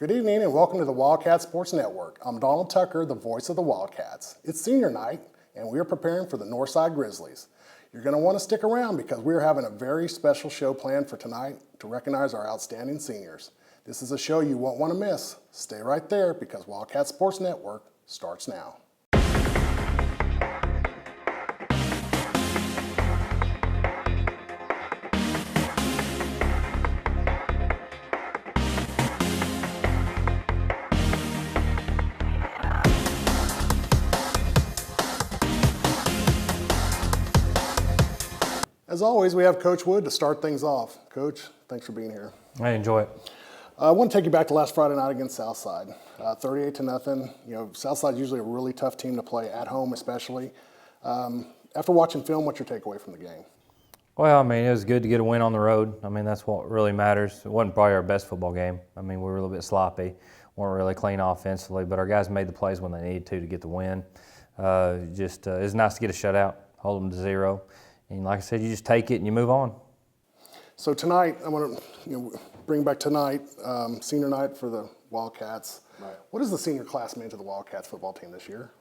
Good evening and welcome to the Wildcat Sports Network. I'm Donald Tucker, the voice of the Wildcats. It's senior night and we are preparing for the Northside Grizzlies. You're going to want to stick around because we are having a very special show planned for tonight to recognize our outstanding seniors. This is a show you won't want to miss. Stay right there because Wildcat Sports Network starts now. As always, we have Coach Wood to start things off. Coach, thanks for being here. I enjoy it. I want to take you back to last Friday night against Southside. 38-0. You know, Southside's usually a really tough team to play at home, especially. After watching film, what's your takeaway from the game? Well, I mean, it was good to get a win on the road. I mean, that's what really matters. It wasn't probably our best football game. I mean, we were a little bit sloppy, weren't really clean offensively, but our guys made the plays when they needed to get the win. It was nice to get a shutout, hold them to 0. And like I said, you just take it and you move on. So tonight, I want to bring back tonight, senior night for the Wildcats. Right. What does the senior class mean to the Wildcats football team this year?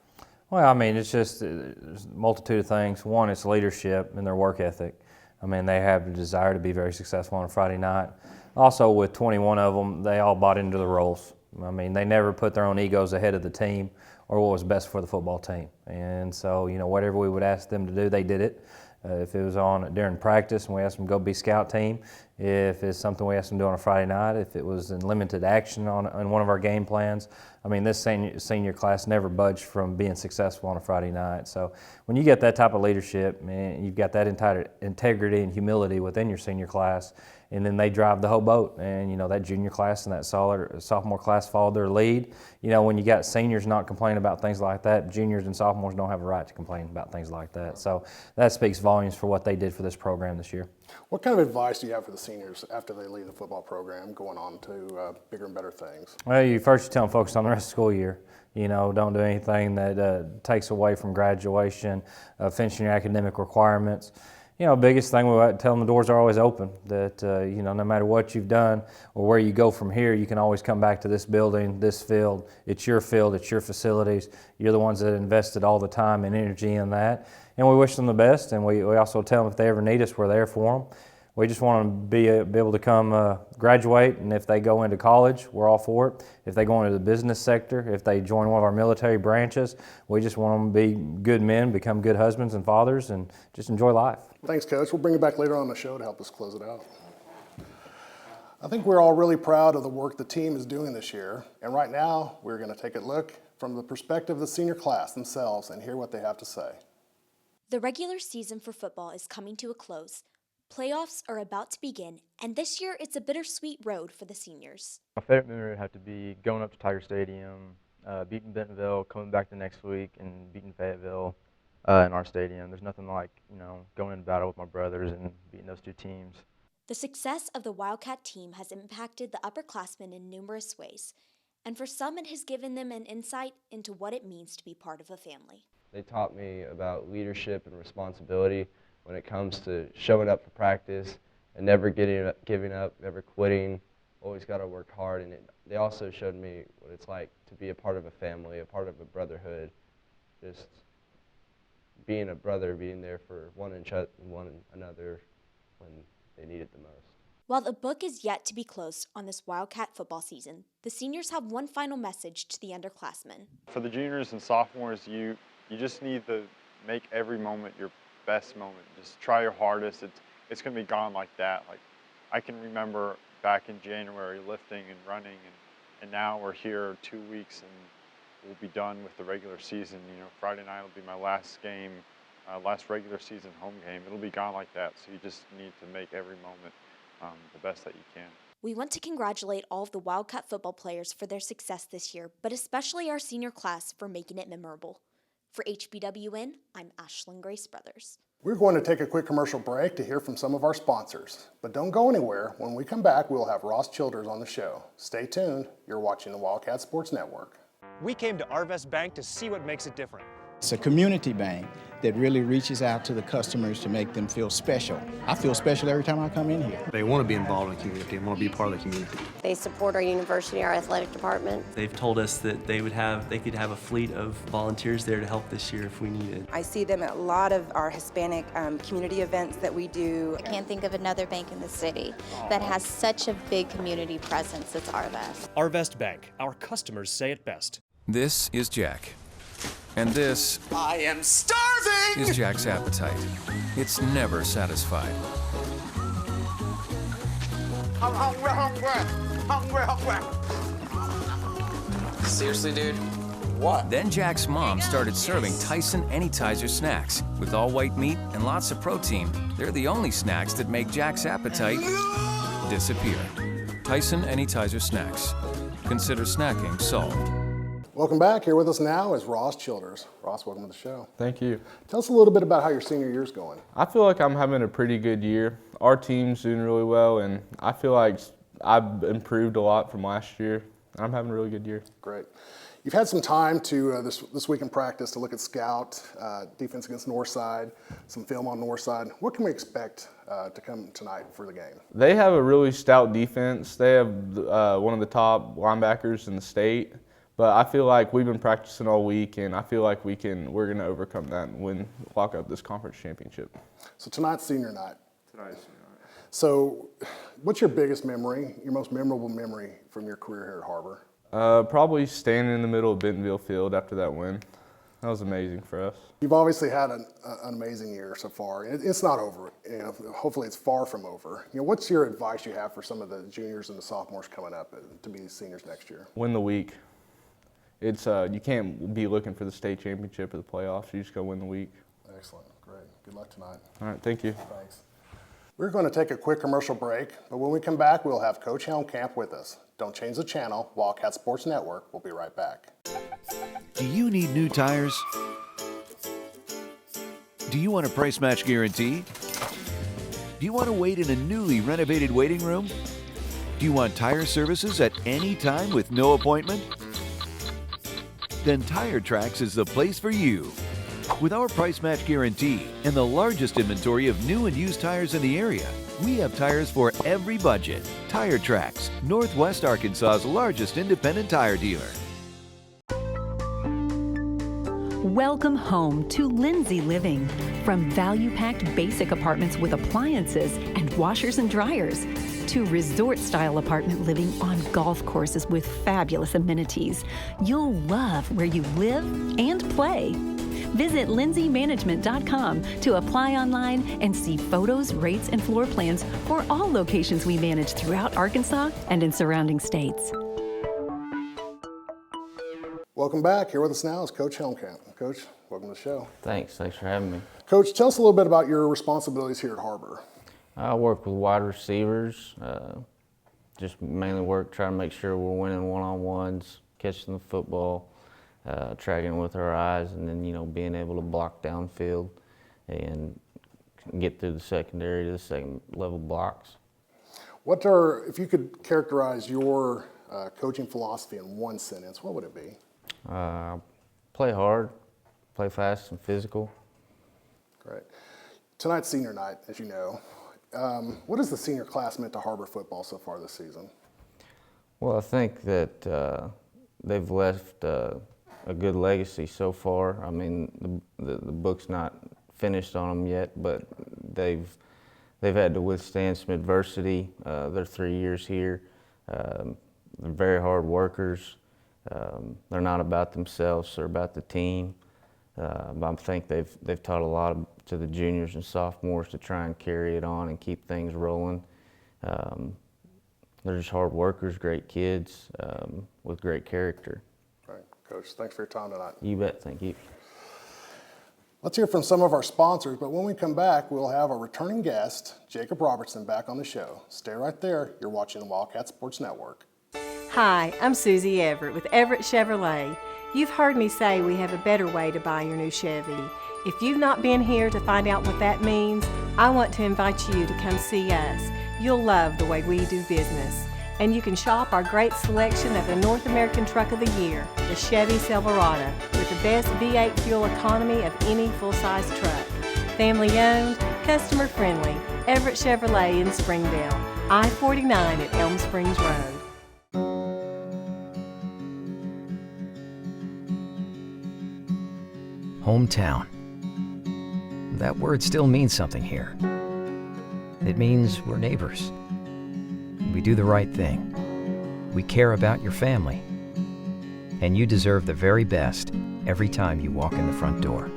Well, I mean, it's just there's a multitude of things. One, it's leadership and their work ethic. I mean, they have the desire to be very successful on a Friday night. Also, with 21 of them, they all bought into the roles. I mean, they never put their own egos ahead of the team or what was best for the football team. And so, whatever we would ask them to do, they did it. If it was on during practice and we asked them to go be scout team, if it's something we asked them to do on a Friday night, if it was in limited action on one of our game plans, I mean, this senior class never budged from being successful on a Friday night. So when you get that type of leadership, man, you've got that entire integrity and humility within your senior class, and then they drive the whole boat. And that junior class and that sophomore class followed their lead. When you got seniors not complaining about things like that, juniors and sophomores don't have a right to complain about things like that. So that speaks volumes for what they did for this program this year. What kind of advice do you have for the seniors after they leave the football program, going on to bigger and better things? Well, you tell them focus on the rest of the school year. Don't do anything that takes away from graduation, finishing your academic requirements. Biggest thing we tell them, the doors are always open, that, no matter what you've done or where you go from here, you can always come back to this building, this field. It's your field, it's your facilities. You're the ones that invested all the time and energy in that. And we wish them the best, and we also tell them if they ever need us, we're there for them. We just want them to be able to come graduate, and if they go into college, we're all for it. If they go into the business sector, if they join one of our military branches, we just want them to be good men, become good husbands and fathers, and just enjoy life. Thanks, Coach. We'll bring you back later on the show to help us close it out. I think we're all really proud of the work the team is doing this year, and right now we're going to take a look from the perspective of the senior class themselves and hear what they have to say. The regular season for football is coming to a close. Playoffs are about to begin, and this year it's a bittersweet road for the seniors. My favorite memory would have to be going up to Tiger Stadium, beating Bentonville, coming back the next week, and beating Fayetteville in our stadium. There's nothing like, going into battle with my brothers and beating those two teams. The success of the Wildcat team has impacted the upperclassmen in numerous ways, and for some it has given them an insight into what it means to be part of a family. They taught me about leadership and responsibility when it comes to showing up for practice and never giving up, never quitting, always got to work hard. And they also showed me what it's like to be a part of a family, a part of a brotherhood, just being a brother, being there for one another when they need it the most. While the book is yet to be closed on this Wildcat football season, the seniors have one final message to the underclassmen. For the juniors and sophomores, you just need to make every moment your best moment. Just try your hardest. It's going to be gone like that. Like, I can remember back in January lifting and running, and now we're here 2 weeks and we'll be done with the regular season. Friday night will be my last game, last regular season home game. It'll be gone like that. So you just need to make every moment the best that you can. We want to congratulate all of the Wildcat football players for their success this year, but especially our senior class for making it memorable. For HBWN, I'm Ashlyn Grace Brothers. We're going to take a quick commercial break to hear from some of our sponsors. But don't go anywhere. When we come back, we'll have Ross Childers on the show. Stay tuned. You're watching the Wildcat Sports Network. We came to Arvest Bank to see what makes it different. It's a community bank that really reaches out to the customers to make them feel special. I feel special every time I come in here. They want to be involved in the community and want to be part of the community. They support our university, our athletic department. They've told us that they could have a fleet of volunteers there to help this year if we needed. I see them at a lot of our Hispanic community events that we do. I can't think of another bank in the city that has such a big community presence as Har-Best. Har-Best Bank, our customers say it best. This is Jack. And this, I am starving, is Jack's appetite. It's never satisfied. I'm hungry. Seriously, dude? What? Then Jack's mom started serving Tyson Anytizer snacks with all white meat and lots of protein. They're the only snacks that make Jack's appetite disappear. Tyson Anytizer snacks. Consider snacking solved. Welcome back. Here with us now is Ross Childers. Ross, welcome to the show. Thank you. Tell us a little bit about how your senior year's going. I feel like I'm having a pretty good year. Our team's doing really well, and I feel like I've improved a lot from last year. I'm having a really good year. Great. You've had some time to this week in practice to look at scout, defense against Northside, some film on Northside. What can we expect to come tonight for the game? They have a really stout defense. They have one of the top linebackers in the state. But I feel like we've been practicing all week, and I feel like we're going to overcome that and lock up this conference championship. So tonight's senior night. So what's your biggest memory, your most memorable memory from your career here at Har-Ber? Probably standing in the middle of Bentonville Field after that win. That was amazing for us. You've obviously had an amazing year so far. It's not over. Hopefully it's far from over. What's your advice you have for some of the juniors and the sophomores coming up to be seniors next year? Win the week. It's you can't be looking for the state championship or the playoffs. You just go win the week. Excellent. Great. Good luck tonight. All right. Thank you. Thanks. We're going to take a quick commercial break, but when we come back, we'll have Coach Helmkamp with us. Don't change the channel. Wildcat Sports Network. We'll be right back. Do you need new tires? Do you want a price match guarantee? Do you want to wait in a newly renovated waiting room? Do you want tire services at any time with no appointment? Then Tire Tracks is the place for you. With our price match guarantee and the largest inventory of new and used tires in the area, we have tires for every budget. Tire Tracks, Northwest Arkansas's largest independent tire dealer. Welcome home to Lindsay Living. From value-packed basic apartments with appliances and washers and dryers, to resort-style apartment living on golf courses with fabulous amenities. You'll love where you live and play. Visit lindsaymanagement.com to apply online and see photos, rates, and floor plans for all locations we manage throughout Arkansas and in surrounding states. Welcome back. Here with us now is Coach Helmkamp. Coach, welcome to the show. Thanks for having me. Coach, tell us a little bit about your responsibilities here at Har-Ber. I work with wide receivers, just mainly trying to make sure we're winning one-on-ones, catching the football, tracking with our eyes, and then, being able to block downfield and get through the secondary to the second level blocks. If you could characterize your coaching philosophy in one sentence, what would it be? Play hard, play fast and physical. Great. Tonight's senior night, as you know. What has the senior class meant to Har-Ber football so far this season? Well, I think that they've left a good legacy so far. I mean, the book's not finished on them yet, but they've had to withstand some adversity. They're 3 years here. They're very hard workers. They're not about themselves; they're about the team. I think they've taught a lot to the juniors and sophomores to try and carry it on and keep things rolling. They're just hard workers, great kids with great character. Right, Coach. Thanks for your time tonight. You bet. Thank you. Let's hear from some of our sponsors, but when we come back, we'll have our returning guest, Jacob Robertson, back on the show. Stay right there. You're watching the Wildcat Sports Network. Hi, I'm Susie Everett with Everett Chevrolet. You've heard me say we have a better way to buy your new Chevy. If you've not been here to find out what that means, I want to invite you to come see us. You'll love the way we do business. And you can shop our great selection of the North American Truck of the Year, the Chevy Silverado, with the best V8 fuel economy of any full-size truck. Family owned, customer friendly, Everett Chevrolet in Springdale, I-49 at Elm Springs Road. Hometown. That word still means something here. It means we're neighbors. We do the right thing. We care about your family. And you deserve the very best every time you walk in the front door.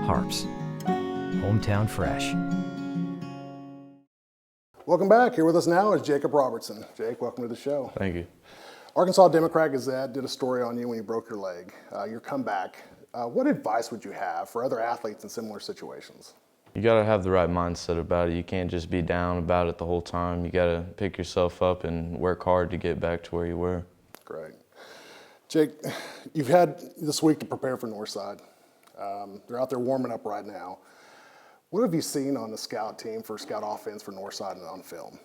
Har-Bers. Hometown fresh. Welcome back. Here with us now is Jacob Robertson. Jake, welcome to the show. Thank you. Arkansas Democrat Gazette did a story on you when you broke your leg, your comeback. What advice would you have for other athletes in similar situations? You got to have the right mindset about it. You can't just be down about it the whole time. You got to pick yourself up and work hard to get back to where you were. Great. Jake, you've had this week to prepare for Northside. They're out there warming up right now. What have you seen on the scout team for scout offense for Northside and on film?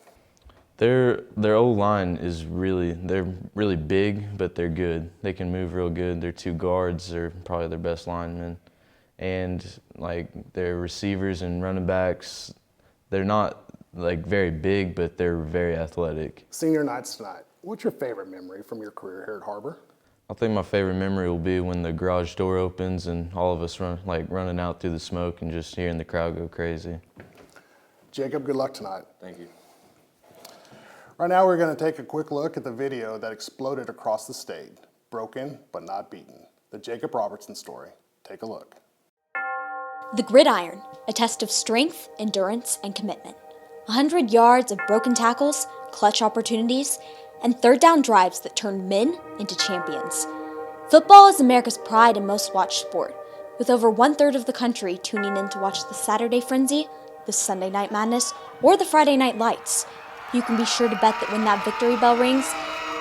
Their O-line is they're really big, but they're good. They can move real good. Their two guards are probably their best linemen. And like their receivers and running backs, they're not like very big, but they're very athletic. Senior nights tonight. What's your favorite memory from your career here at Har-Ber? I think my favorite memory will be when the garage door opens and all of us running out through the smoke and just hearing the crowd go crazy. Jacob, good luck tonight. Thank you. Right now we're going to take a quick look at the video that exploded across the state. Broken but not beaten. The Jacob Robertson story. Take a look. The gridiron, a test of strength, endurance, and commitment. 100 yards of broken tackles, clutch opportunities, and third down drives that turned men into champions. Football is America's pride and most watched sport, with over 1/3 of the country tuning in to watch the Saturday Frenzy, the Sunday Night Madness, or the Friday Night Lights. You can be sure to bet that when that victory bell rings,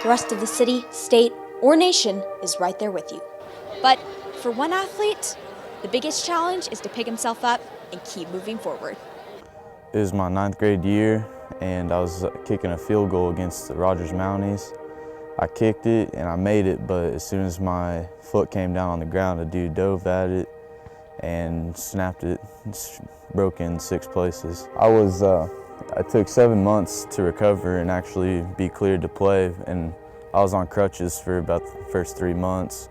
the rest of the city, state, or nation is right there with you. But for one athlete, the biggest challenge is to pick himself up and keep moving forward. It was my 9th grade year, and I was kicking a field goal against the Rogers Mounties. I kicked it and I made it, but as soon as my foot came down on the ground, a dude dove at it and snapped it. It's broke in 6 places. I took 7 months to recover and actually be cleared to play, and I was on crutches for about the first 3 months.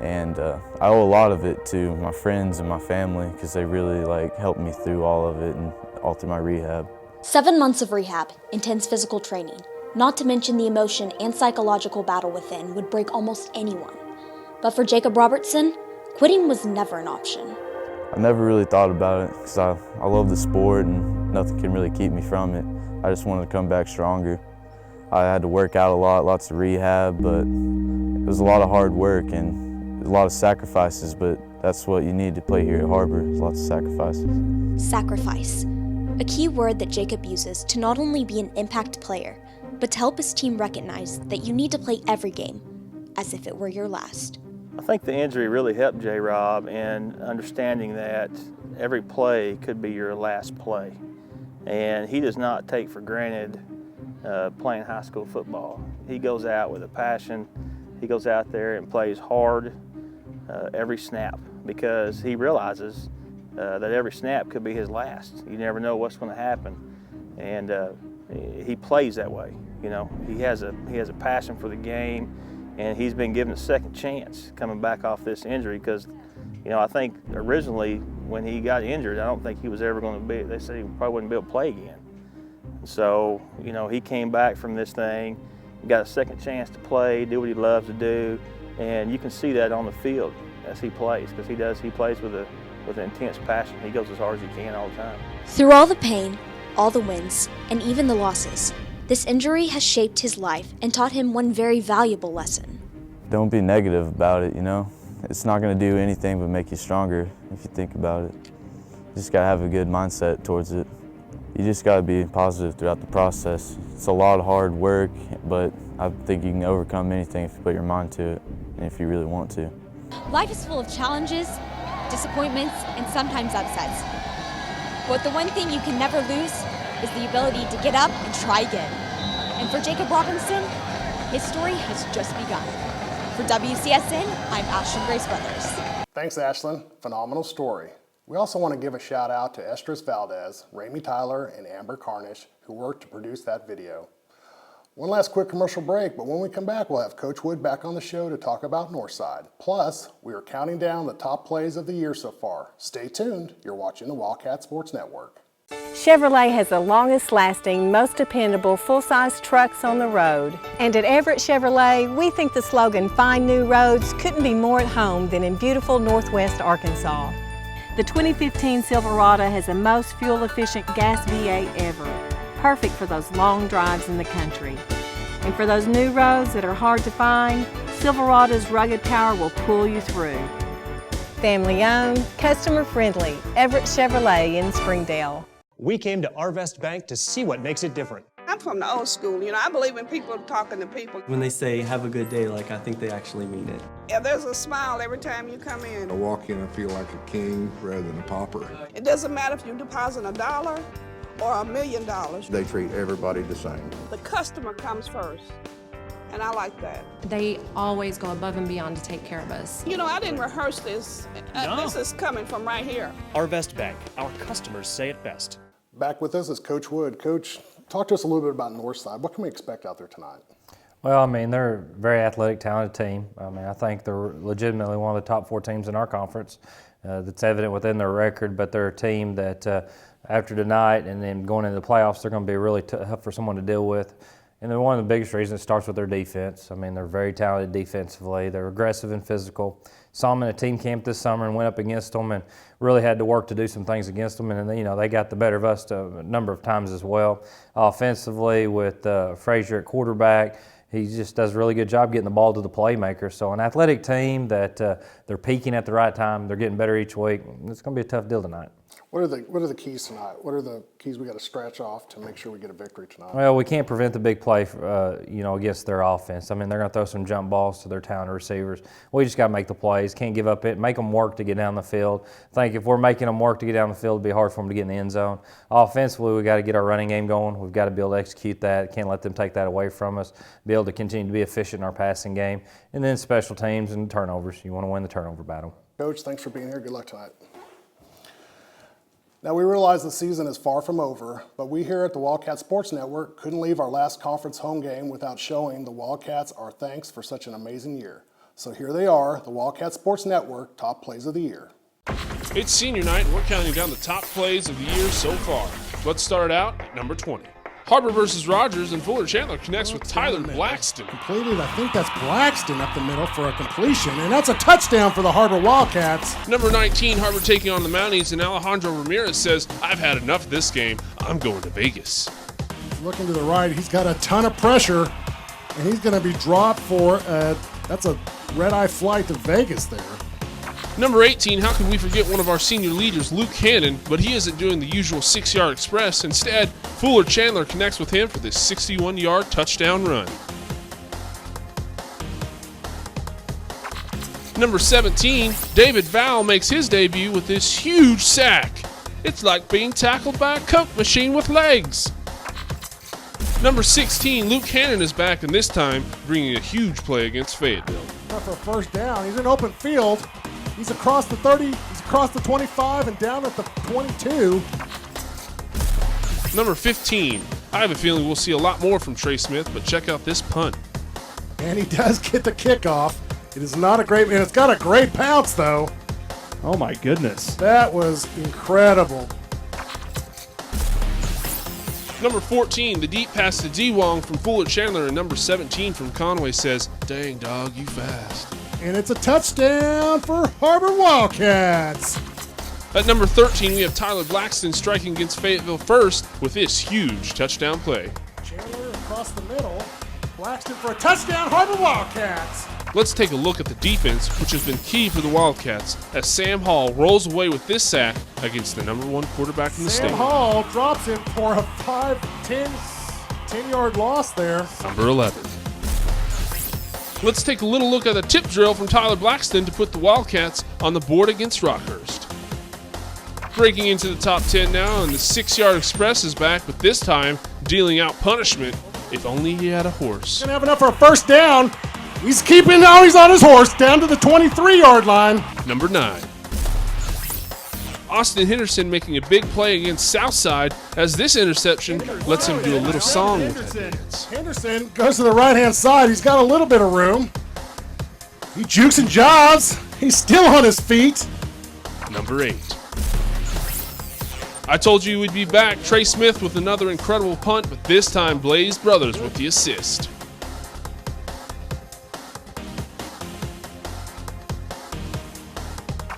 And I owe a lot of it to my friends and my family because they really helped me through all of it and all through my rehab. 7 months of rehab, intense physical training, not to mention the emotion and psychological battle within would break almost anyone. But for Jacob Robertson, quitting was never an option. I never really thought about it because I love the sport and nothing can really keep me from it. I just wanted to come back stronger. I had to work out a lot, lots of rehab, but it was a lot of hard work and a lot of sacrifices, but that's what you need to play here at Har-Ber, lots of sacrifices. Sacrifice, a key word that Jacob uses to not only be an impact player, but to help his team recognize that you need to play every game as if it were your last. I think the injury really helped J-Rob in understanding that every play could be your last play. And he does not take for granted playing high school football. He goes out with a passion. He goes out there and plays hard every snap because he realizes that every snap could be his last. You never know what's going to happen. And he plays that way. You know, he has a passion for the game, and he's been given a second chance coming back off this injury because, you know, I think originally when he got injured, I don't think he was ever going to be, they said he probably wouldn't be able to play again. So, you know, he came back from this thing, got a second chance to play, do what he loves to do, and you can see that on the field as he plays because he plays with an intense passion. He goes as hard as he can all the time. Through all the pain, all the wins, and even the losses, this injury has shaped his life and taught him one very valuable lesson. Don't be negative about it, you know? It's not going to do anything but make you stronger if you think about it. You just got to have a good mindset towards it. You just got to be positive throughout the process. It's a lot of hard work, but I think you can overcome anything if you put your mind to it and if you really want to. Life is full of challenges, disappointments, and sometimes upsets. But the one thing you can never lose is the ability to get up and try again. And for Jacob Robinson, his story has just begun. For WCSN, I'm Ashlyn Grace Brothers. Thanks, Ashlyn. Phenomenal story. We also want to give a shout out to Estris Valdez, Ramey Tyler, and Amber Carnish, who worked to produce that video. One last quick commercial break, but when we come back, we'll have Coach Wood back on the show to talk about Northside. Plus, we are counting down the top plays of the year so far. Stay tuned. You're watching the Wildcat Sports Network. Chevrolet has the longest lasting, most dependable full-size trucks on the road. And at Everett Chevrolet, we think the slogan, "Find New Roads," couldn't be more at home than in beautiful Northwest Arkansas. The 2015 Silverado has the most fuel-efficient gas V8 ever, perfect for those long drives in the country. And for those new roads that are hard to find, Silverado's rugged power will pull you through. Family-owned, customer-friendly, Everett Chevrolet in Springdale. We came to Arvest Bank to see what makes it different. I'm from the old school, I believe in people talking to people. When they say have a good day, I think they actually mean it. Yeah, there's a smile every time you come in. I walk in and feel like a king rather than a pauper. It doesn't matter if you deposit $1 or $1 million. They treat everybody the same. The customer comes first, and I like that. They always go above and beyond to take care of us. I didn't rehearse this. No. This is coming from right here. Arvest Bank, our customers say it best. Back with us is Coach Wood. Coach, talk to us a little bit about Northside. What can we expect out there tonight? Well, they're a very athletic, talented team. I think they're legitimately one of the top 4 teams in our conference. That's evident within their record, but they're a team that after tonight and then going into the playoffs, they're going to be really tough for someone to deal with. And they're one of the biggest reasons it starts with their defense. They're very talented defensively. They're aggressive and physical. Saw them in a team camp this summer and went up against them and really had to work to do some things against them. And they got the better of us a number of times as well. Offensively with Frazier at quarterback, he just does a really good job getting the ball to the playmaker. So an athletic team that they're peaking at the right time. They're getting better each week. It's going to be a tough deal tonight. What are the keys tonight? What are the keys we got to scratch off to make sure we get a victory tonight? Well, we can't prevent the big play, against their offense. They're going to throw some jump balls to their talented receivers. We just got to make the plays. Can't give up it. Make them work to get down the field. I think if we're making them work to get down the field, it'll be hard for them to get in the end zone. Offensively, we got to get our running game going. We've got to be able to execute that. Can't let them take that away from us. Be able to continue to be efficient in our passing game. And then special teams and turnovers. You want to win the turnover battle. Coach, thanks for being here. Good luck tonight. Now, we realize the season is far from over, but we here at the Wildcat Sports Network couldn't leave our last conference home game without showing the Wildcats our thanks for such an amazing year. So here they are, the Wildcat Sports Network top plays of the year. It's senior night, and we're counting down the top plays of the year so far. Let's start out at number 20. Har-Brer versus Rogers, and Fuller Chandler connects with Tyler Blackston. Completed, I think that's Blackston up the middle for a completion, and that's a touchdown for the Har-Brer Wildcats. Number 19, Har-Brer taking on the Mounties, and Alejandro Ramirez says, "I've had enough of this game. I'm going to Vegas." Looking to the right, he's got a ton of pressure, and he's going to be dropped for, that's a red-eye flight to Vegas there. Number 18, how could we forget one of our senior leaders, Luke Hannon, but he isn't doing the usual 6-yard express. Instead, Fuller Chandler connects with him for this 61-yard touchdown run. Number 17, David Val makes his debut with this huge sack. It's like being tackled by a Coke machine with legs. Number 16, Luke Hannon is back, and this time bringing a huge play against Fayetteville. For a first down, he's in open field. He's across the 30, he's across the 25, and down at the 22. Number 15. I have a feeling we'll see a lot more from Trey Smith, but check out this punt. And he does get the kickoff. It is not a great, and it's got a great pounce, though. Oh, my goodness. That was incredible. Number 14, the deep pass to D. Wong from Fuller Chandler, and number 17 from Conway says, "Dang, dog, you fast." And it's a touchdown for Har-Brer Wildcats. At number 13, we have Tyler Blackston striking against Fayetteville first with this huge touchdown play. Chandler across the middle. Blackston for a touchdown, Har-Brer Wildcats. Let's take a look at the defense, which has been key for the Wildcats, as Sam Hall rolls away with this sack against the number 1 quarterback in the state. Sam Hall drops him for a 10-yard loss there. Number 11. Let's take a little look at the tip drill from Tyler Blackston to put the Wildcats on the board against Rockhurst. Breaking into the top 10 now, and the 6-yard express is back, but this time dealing out punishment. If only he had a horse. Gonna have enough for a first down. He's keeping, now he's on his horse, down to the 23-yard line. Number 9. Austin Henderson making a big play against Southside, as this interception lets him do a little song with that dance. Henderson goes to the right-hand side. He's got a little bit of room. He jukes and jives. He's still on his feet. Number 8. I told you we'd be back. Trey Smith with another incredible punt, but this time Blaze Brothers with the assist.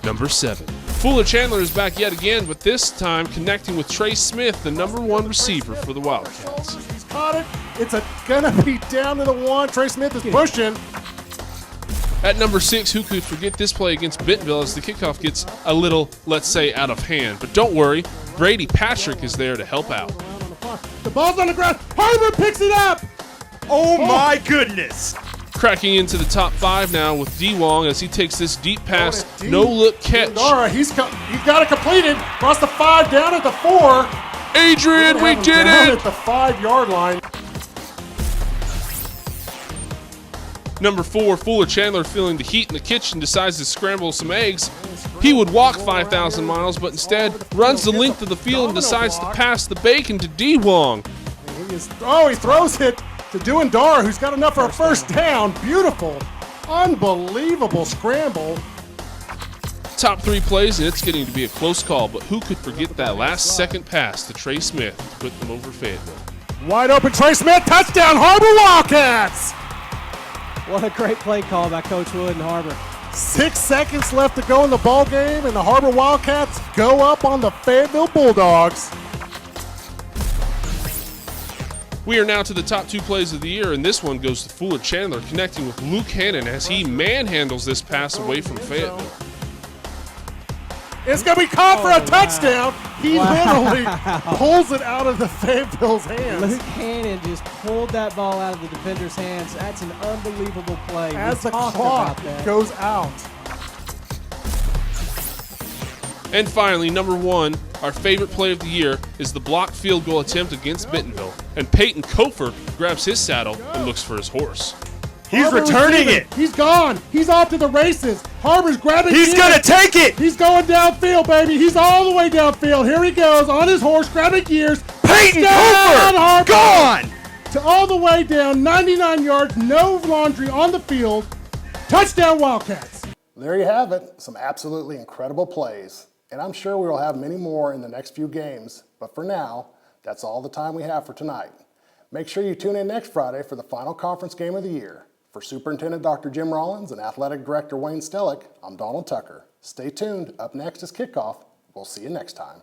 Number 7. Fuller Chandler is back yet again, but this time connecting with Trey Smith, the number 1 receiver for the Wildcats. He's caught it. It's gonna be down to the 1. Trey Smith is pushing. At number 6, who could forget this play against Bentonville as the kickoff gets a little, let's say, out of hand. But don't worry, Brady Patrick is there to help out. The ball's on the ground. Har-Brer picks it up. Oh my goodness. Cracking into the top 5 now with D. Wong as he takes this deep pass, no-look catch. Dara, he's got it completed. Across the 5, down at the 4. Adrian, we did down it! At the 5-yard line. Number 4, Fuller Chandler, feeling the heat in the kitchen, decides to scramble some eggs. He would walk 5,000 miles, but instead runs the length of the field and decides to pass the bacon to D. Wong. He throws it to Dara, who's got enough for a first down. Beautiful, unbelievable scramble. Top 3 plays, and it's getting to be a close call, but who could forget that last-second pass to Trey Smith to put them over Fayetteville? Wide open Trey Smith, touchdown, Har-Brer Wildcats! What a great play call by Coach Wood and Har-Brer. 6 seconds left to go in the ball game, and the Har-Brer Wildcats go up on the Fayetteville Bulldogs. We are now to the top 2 plays of the year, and this one goes to Fuller Chandler, connecting with Luke Hannon as he manhandles this pass away from Fayetteville. It's going to be caught for a touchdown. He literally pulls it out of the Fayetteville's hands. Luke Hannon just pulled that ball out of the defender's hands. That's an unbelievable play. As the clock goes out. And finally, number 1, our favorite play of the year is the blocked field goal attempt against Bentonville. And Peyton Kofer grabs his saddle and looks for his horse. He's returning it. He's gone. He's off to the races. Har-Ber's grabbing He's going to take it. He's going downfield, baby. He's all the way downfield. Here he goes on his horse, grabbing gears. Peyton Kofer, gone. To all the way down, 99 yards, no laundry on the field. Touchdown, Wildcats. There you have it. Some absolutely incredible plays. And I'm sure we will have many more in the next few games. But for now, that's all the time we have for tonight. Make sure you tune in next Friday for the final conference game of the year. For Superintendent Dr. Jim Rollins and Athletic Director Wayne Stellick, I'm Donald Tucker. Stay tuned. Up next is Kickoff. We'll see you next time.